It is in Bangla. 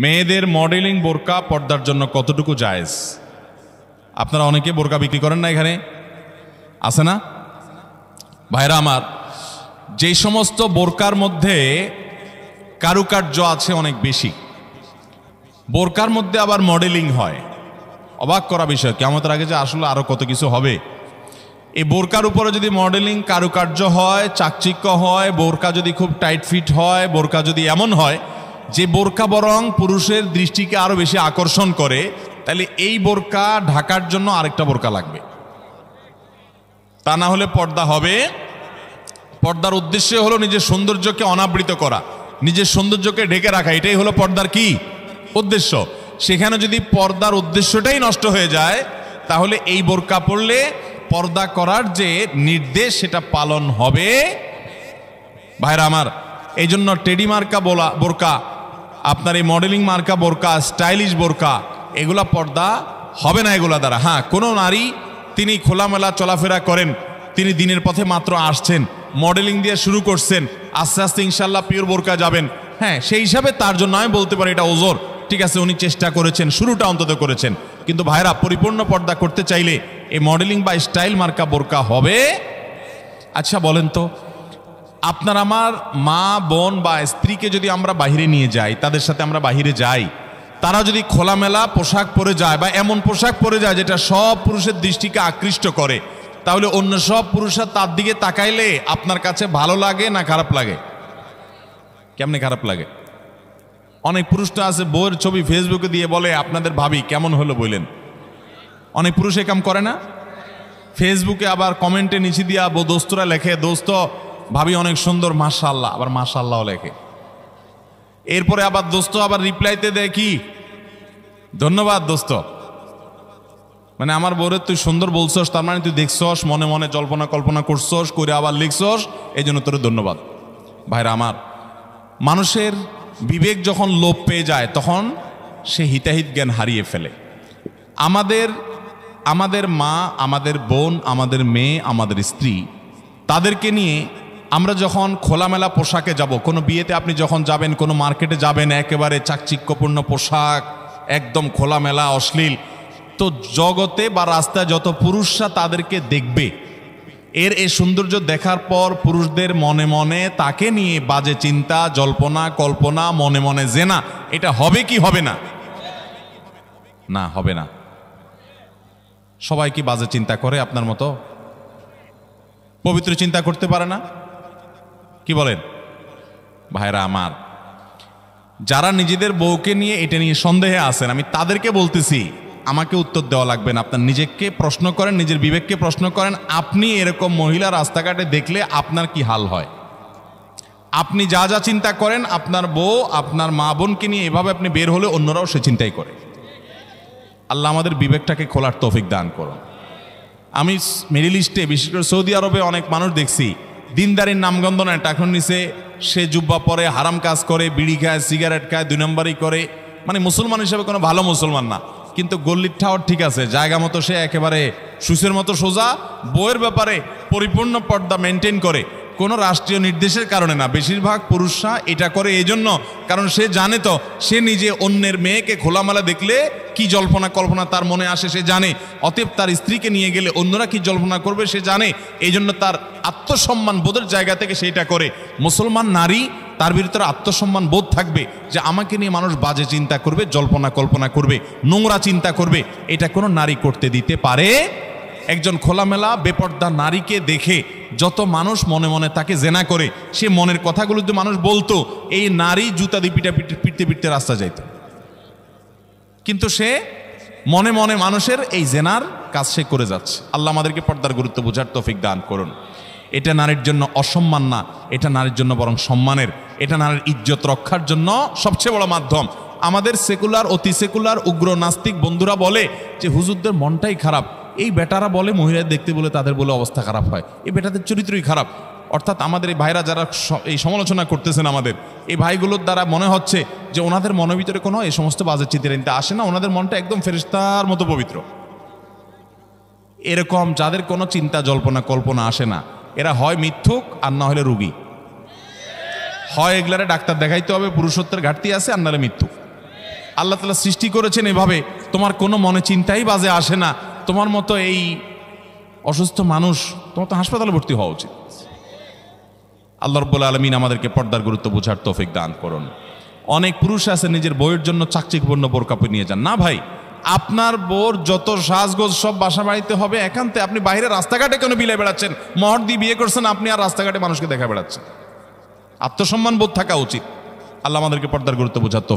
মেয়েদের মডেলিং বোরকা পর্দার জন্য কতটুকু জায়েজ? আপনারা অনেকে বোরকা বিক্রি করেন না, এখানে আছে না ভাইরা আমার? যেই সমস্ত বোরকার মধ্যে কারুকার্য আছে অনেক বেশি, বোরকার মধ্যে আবার মডেলিং হয়, অবাক করা বিষয়। কিয়ামতের আগে যে আসলে আরো কত কিছু হবে। এই বোরকার উপরে যদি মডেলিং কারুকার্য হয়, চাকচিক্য হয়, বোরকা যদি খুব টাইট ফিট হয়, বোরকা যদি এমন হয় যে বোরকা বরং পুরুষের দৃষ্টিকে আরো বেশি আকর্ষণ করে, তাহলে এই বোরকা ঢাকার জন্য আরেকটা বোরকা লাগবে। তা না হলে পর্দা হবে। পর্দার উদ্দেশ্য হলো নিজের সৌন্দর্যকে অনাবৃত করা, নিজের সৌন্দর্যকে ঢেকে রাখা, এটাই হলো পর্দার কি উদ্দেশ্য। সেখানে যদি পর্দার উদ্দেশ্যটাই নষ্ট হয়ে যায়, তাহলে এই বোরকা পরলে পর্দা করার যে নির্দেশ সেটা পালন হবে। ভাইরা আমার, এই জন্য টেডি মার্কা বোরকা, আপনার এই মডেলিং মার্কা বোরকা, স্টাইলিশ বোরকা, এগুলা পর্দা হবে না এগুলা দ্বারা। হ্যাঁ, কোনো নারী তিনি খোলামেলা চলাফেরা করেন, তিনি দিনের পথে মাত্র আসছেন, মডেলিং দিয়ে শুরু করছেন, আস্তে আস্তে ইনশাল্লাহ পিওর বোরকা যাবেন। হ্যাঁ, সেই হিসাবে তার জন্য আমি বলতে পারি এটা ওজোর, ঠিক আছে, উনি চেষ্টা করেছেন, শুরুটা অন্তত করেছেন। কিন্তু ভাইরা, পরিপূর্ণ পর্দা করতে চাইলে এই মডেলিং বা স্টাইল মার্কা বোরকা হবে। আচ্ছা বলেন তো, আপনার আমার মা বোন বা স্ত্রীকে যদি আমরা বাহিরে নিয়ে যাই, তাদের সাথে আমরা বাহিরে যাই, তারা যদি খোলামেলা পোশাক পরে যায় বা এমন পোশাক পরে যায় যেটা সব পুরুষের দৃষ্টিকে আকৃষ্ট করে, তাহলে অন্য সব পুরুষরা তার দিকে তাকাইলে আপনার কাছে ভালো লাগে না খারাপ লাগে? কেমনে খারাপ লাগে? অনেক পুরুষটা আছে বউয়ের ছবি ফেসবুকে দিয়ে বলে আপনাদের ভাবি কেমন হলো বললেন। অনেক পুরুষ এ কাম করে না? ফেসবুকে আবার কমেন্টে নিচে দিয়া দোস্তরা লেখে, দোস্ত ভাবি অনেক সুন্দর, মাশাআল্লাহ, আবার মাশাআল্লাহ লেখে। এরপরে আবার দোস্ত আবার রিপ্লাইতে দেয় কি, ধন্যবাদ দোস্ত। মানে আমার বউরে তুই সুন্দর বলছস, তার মানে তুই দেখছস, মনে মনে জল্পনা কল্পনা করছস, করে আবার লিখছস, এই জন্য তোর ধন্যবাদ। ভাইরা আমার, মানুষের বিবেক যখন লোপ পেয়ে যায় তখন সে হিতাহিত জ্ঞান হারিয়ে ফেলে। আমাদের মা, আমাদের বোন, আমাদের মেয়ে, আমাদের স্ত্রী, তাদেরকে নিয়ে আমরা যখন খোলামেলা পোশাকে যাব, কোনো বিয়েতে আপনি যখন যাবেন, কোনো মার্কেটে যাবেন, একেবারে চাকচিক্যপূর্ণ পোশাক, একদম খোলামেলা অশ্লীল, তো জগতে বা রাস্তায় যত পুরুষরা তাদেরকে দেখবে, এই সৌন্দর্য দেখার পর পুরুষদের মনে মনে তাকে নিয়ে বাজে চিন্তা, জল্পনা কল্পনা, মনে মনে জেনা, এটা হবে কি হবে না? না, হবে না। সবাই কি বাজে চিন্তা করে আপনার মতো? পবিত্র চিন্তা করতে পারে না? কি বলেন ভাইরা আমার? যারা নিজেদের বউকে নিয়ে এটা নিয়ে সন্দেহে আছেন, আমি তাদেরকে বলতেছি, আমাকে উত্তর দেওয়া লাগবে না। আপনার নিজেকে প্রশ্ন করেন, নিজের বিবেককে প্রশ্ন করেন, আপনি এরকম মহিলা রাস্তাঘাটে দেখলে আপনার কি হাল হয়? আপনি যা যা চিন্তা করেন, আপনার বউ, আপনার মা বোনকে নিয়ে এভাবে আপনি বের হলে অন্যরাও সে চিন্তাই করে। আল্লাহ আমাদের বিবেকটাকে খোলার তৌফিক দান করুন। আমি মিডল ইস্টে, বিশেষ করে সৌদি আরবে অনেক মানুষ দেখছি, দিনদারির নামগন্ধ নেয়, টাকার নিচে সে জুব্বা পরে, হারাম কাজ করে, বিড়ি খায়, সিগারেট খায়, 2 নম্বরই করে, মানে মুসলমান হিসেবে কোনো ভালো মুসলমান না। কিন্তু গল্লির ঠাওয়ার ঠিক আছে, জায়গা মতো সে একেবারে সুসের মতো সোজা, বইয়ের ব্যাপারে পরিপূর্ণ পর্দা মেনটেন করে, কোনো রাষ্ট্রীয় নির্দেশের কারণে না। বেশিরভাগ পুরুষরা এটা করে এই জন্য, কারণ সে জানে তো সে নিজে অন্যের মেয়েকে খোলামেলা দেখলে কি জল্পনা কল্পনা তার মনে আসে সে জানে, অতএব তার স্ত্রীকে নিয়ে গেলে অন্যরা কি জল্পনা করবে সে জানে, এই জন্য তার আত্মসম্মান বোধের জায়গা থেকে সেটা করে। মুসলমান নারী, তার ভিতরে আত্মসম্মান বোধ থাকবে যে আমাকে নিয়ে মানুষ বাজে চিন্তা করবে, জল্পনা কল্পনা করবে, নোংরা চিন্তা করবে, এটা কোনো নারী করতে দিতে পারে? একজন খোলামেলা বেপর্দা নারীকে দেখে যত মানুষ মনে মনে তাকে জেনা করে, সে মনের কথাগুলো যদি মানুষ বলতো, এই নারী জুতা দিয়ে পিটতে পিটতে রাস্তা যাইত। কিন্তু সে মনে মনে মানুষের এই জেনার কাজ সে করে যাচ্ছে। আল্লাহ আমাদেরকে পর্দার গুরুত্ব বোঝার তৌফিক দান করুন। এটা নারীর জন্য অসম্মান না, এটা নারীর জন্য বরং সম্মানের, এটা নারীর ইজ্জত রক্ষার জন্য সবচেয়ে বড় মাধ্যম। আমাদের সেকুলার, অতি সেকুলার, উগ্র নাস্তিক বন্ধুরা বলে যে হুজুরদের মনটাই খারাপ, এই বেটারা বলে মহিলাদের দেখতে বলে তাদের বলে অবস্থা খারাপ হয়, এই বেটাদের চরিত্রই খারাপ। অর্থাৎ আমাদের এই ভাইরা যারা এই সমালোচনা করতেছেন, আমাদের এই ভাইগুলোর দ্বারা মনে হচ্ছে যে ওনাদের মনের ভিতরে কোনো এই সমস্ত বাজে চিন্তা আসে না, ওনাদের মনটা একদম ফেরেশতার মতো পবিত্র। এরকম যাদের কোনো চিন্তা জল্পনা কল্পনা আসে না, এরা হয় মিথ্যুক আর না হলে রুগী। হয় এগুলারে ডাক্তার দেখাইতে হবে, পুরুষত্বের ঘাটতি আছে, আর নাহলে মিথ্যুক। আল্লাহ তাআলা সৃষ্টি করেছেন এভাবে, তোমার কোনো মনে চিন্তাই বাজে আসে না, তোমার মতো এই অসুস্থ মানুষ, তোমার তো হাসপাতালে ভর্তি হওয়া উচিত। আল্লাহ রাব্বুল আলামিন আমাদেরকে পর্দার গুরুত্ব বোঝার তৌফিক দান করুন। অনেক পুরুষ আছে নিজের বউয়ের জন্য চাকচিক্যপূর্ণ বোরকা পরে নিয়ে যান। না ভাই, আপনার বউর যত সাজগোজ সব বাসা বাড়িতে হবে একান্তে। আপনি বাইরে রাস্তাঘাটে কেন বিলে বেড়াচ্ছেন? মহর দিয়ে বিয়ে করছেন আপনি, আর রাস্তাঘাটে মানুষকে দেখা বেড়াচ্ছেন। আত্মসম্মান বোধ থাকা উচিত। আল্লাহ আমাদেরকে পর্দার গুরুত্ব বোঝার তৌফিক